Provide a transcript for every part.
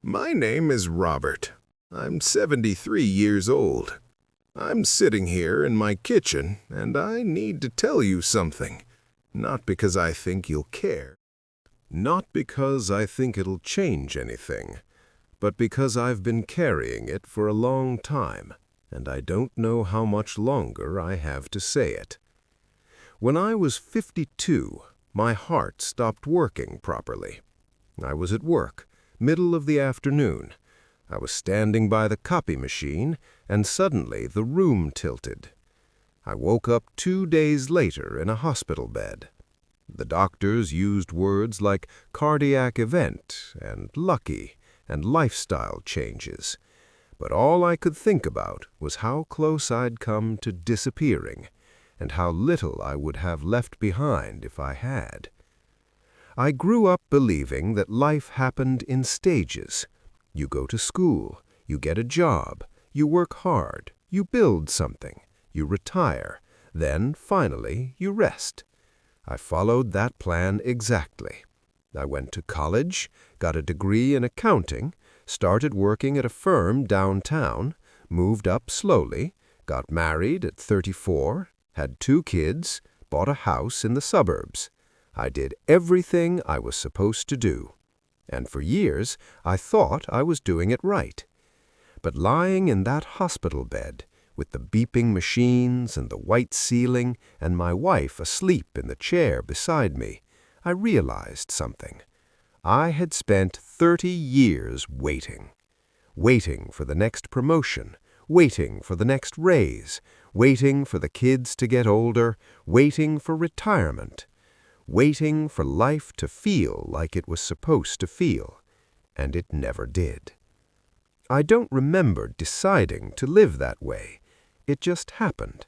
My name is Robert. I'm 73 years old. I'm sitting here in my kitchen, and I need to tell you something. Not because I think you'll care. Not because I think it'll change anything, but because I've been carrying it for a long time, and I don't know how much longer I have to say it. When I was 52, my heart stopped working properly. I was at work, middle of the afternoon. I was standing by the copy machine, and suddenly the room tilted. I woke up 2 days later in a hospital bed. The doctors used words like cardiac event and lucky and lifestyle changes, but all I could think about was how close I'd come to disappearing and how little I would have left behind if I had. I grew up believing that life happened in stages. You go to school, you get a job, you work hard, you build something, you retire, then, finally, you rest. I followed that plan exactly. I went to college, got a degree in accounting, started working at a firm downtown, moved up slowly, got married at 34, had 2 kids, bought a house in the suburbs. I did everything I was supposed to do. And for years, I thought I was doing it right. But lying in that hospital bed, with the beeping machines and the white ceiling and my wife asleep in the chair beside me, I realized something. I had spent 30 years waiting. Waiting for the next promotion, waiting for the next raise, waiting for the kids to get older, waiting for retirement, waiting for life to feel like it was supposed to feel, and it never did. I don't remember deciding to live that way. It just happened.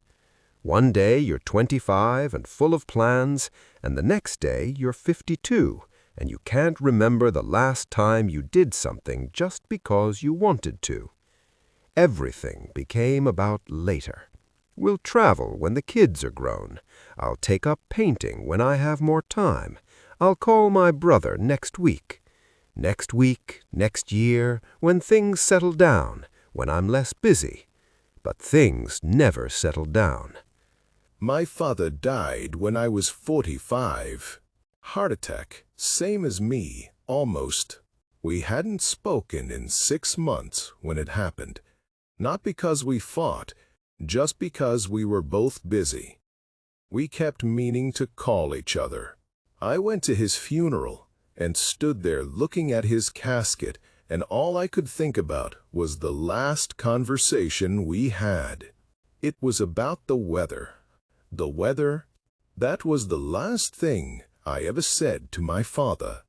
One day you're 25 and full of plans, and the next day you're 52, and you can't remember the last time you did something just because you wanted to. Everything became about later. We'll travel when the kids are grown. I'll take up painting when I have more time. I'll call my brother next week. Next week, next year, when things settle down, when I'm less busy. But things never settled down. My father died when I was 45. Heart attack, same as me, almost. We hadn't spoken in 6 months when it happened. Not because we fought, just because we were both busy. We kept meaning to call each other. I went to his funeral and stood there looking at his casket, and all I could think about was the last conversation we had. It was about the weather. The weather, that was the last thing I ever said to my father.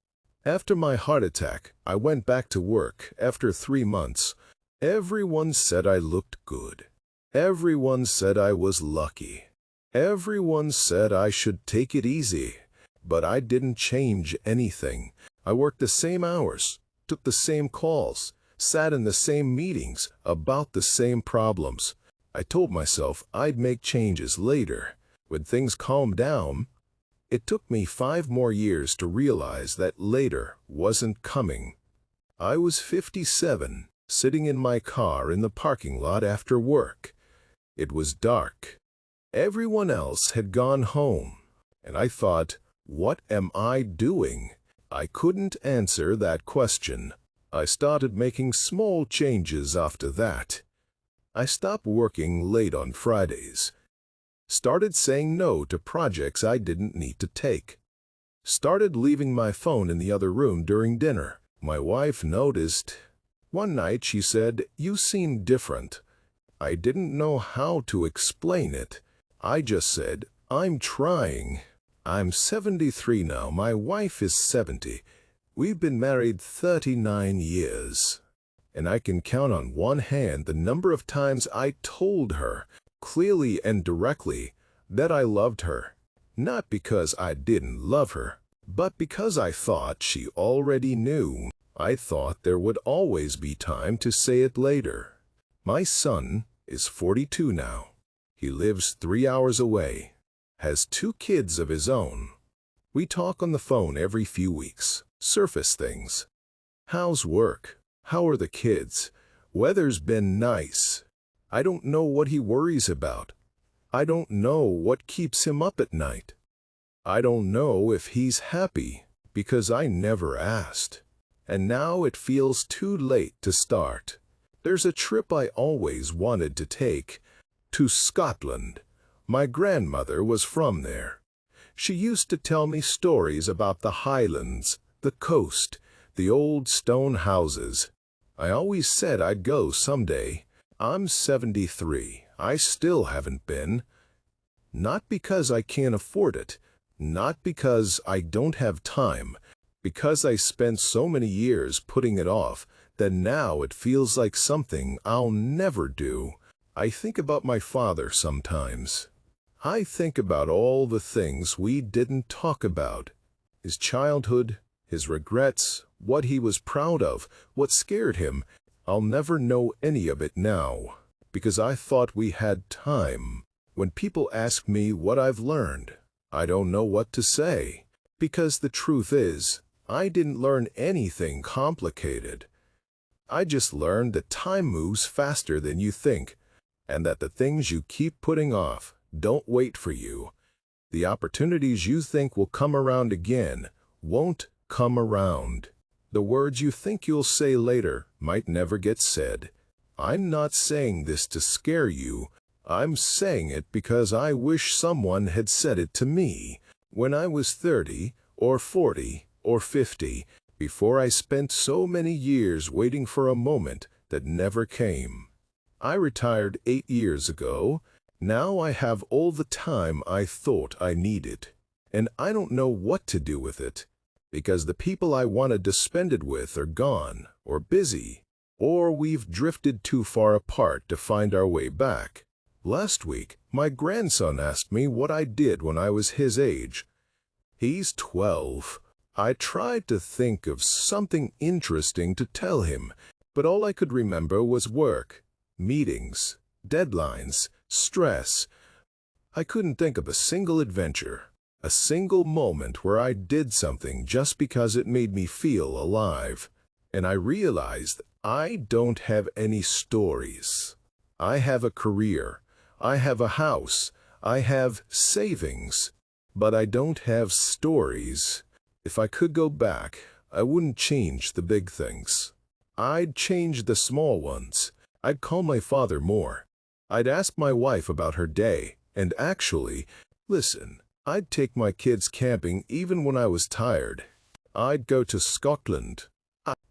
After my heart attack, I went back to work after 3 months. Everyone said I looked good. Everyone said I was lucky. Everyone said I should take it easy. But I didn't change anything. I worked the same hours, took the same calls, sat in the same meetings about the same problems. I told myself I'd make changes later, when things calmed down. It took me 5 more years to realize that later wasn't coming. I was 57, sitting in my car in the parking lot after work. It was dark. Everyone else had gone home, and I thought, what am I doing? I couldn't answer that question. I started making small changes after that. I stopped working late on Fridays. Started saying no to projects I didn't need to take. Started leaving my phone in the other room during dinner. My wife noticed. One night she said, "You seem different." I didn't know how to explain it. I just said, "I'm trying." I'm 73 now. My wife is 70. We've been married 39 years. And I can count on one hand the number of times I told her, clearly and directly, that I loved her. Not because I didn't love her, but because I thought she already knew. I thought there would always be time to say it later. My son is 42 now. He lives 3 hours away. Has 2 kids of his own. We talk on the phone every few weeks, surface things. How's work? How are the kids? Weather's been nice. I don't know what he worries about. I don't know what keeps him up at night. I don't know if he's happy, because I never asked. And now it feels too late to start. There's a trip I always wanted to take, to Scotland. My grandmother was from there. She used to tell me stories about the Highlands, the coast, the old stone houses. I always said I'd go someday. I'm 73. I still haven't been. Not because I can't afford it, not because I don't have time, because I spent so many years putting it off that now it feels like something I'll never do. I think about my father sometimes. I think about all the things we didn't talk about. His childhood, his regrets, what he was proud of, what scared him. I'll never know any of it now, because I thought we had time. When people ask me what I've learned, I don't know what to say, because the truth is, I didn't learn anything complicated. I just learned that time moves faster than you think, and that the things you keep putting off don't wait for you. The opportunities you think will come around again won't come around. The words you think you'll say later might never get said. I'm not saying this to scare you. I'm saying it because I wish someone had said it to me when I was 30 or 40 or 50, before I spent so many years waiting for a moment that never came. I retired 8 years ago. Now I have all the time I thought I needed, and I don't know what to do with it, because the people I wanted to spend it with are gone, or busy, or we've drifted too far apart to find our way back. Last week, my grandson asked me what I did when I was his age. He's 12. I tried to think of something interesting to tell him, but all I could remember was work, meetings, deadlines, stress. I couldn't think of a single adventure, a single moment where I did something just because it made me feel alive. And I realized I don't have any stories. I have a career. I have a house. I have savings. But I don't have stories. If I could go back, I wouldn't change the big things. I'd change the small ones. I'd call my father more. I'd ask my wife about her day, and actually, listen, I'd take my kids camping even when I was tired. I'd go to Scotland.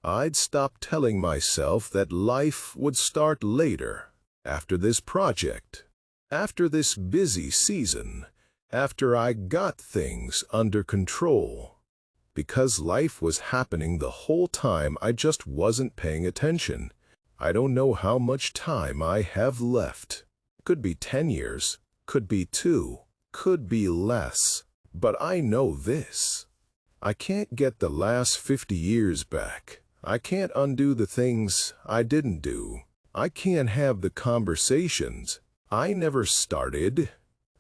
I'd stop telling myself that life would start later, after this project, after this busy season, after I got things under control. Because life was happening the whole time, I just wasn't paying attention. I don't know how much time I have left. Could be 10 years, could be 2, could be less. But I know this. I can't get the last 50 years back. I can't undo the things I didn't do. I can't have the conversations I never started.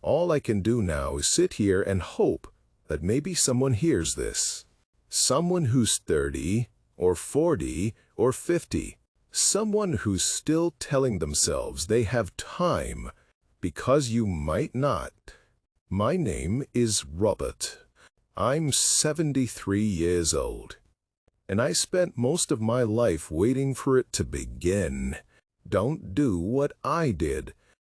All I can do now is sit here and hope that maybe someone hears this. Someone who's 30 or 40 or 50. Someone who's still telling themselves they have time, because you might not. My name is Robert. I'm 73 years old, and I spent most of my life waiting for it to begin. Don't do what I did.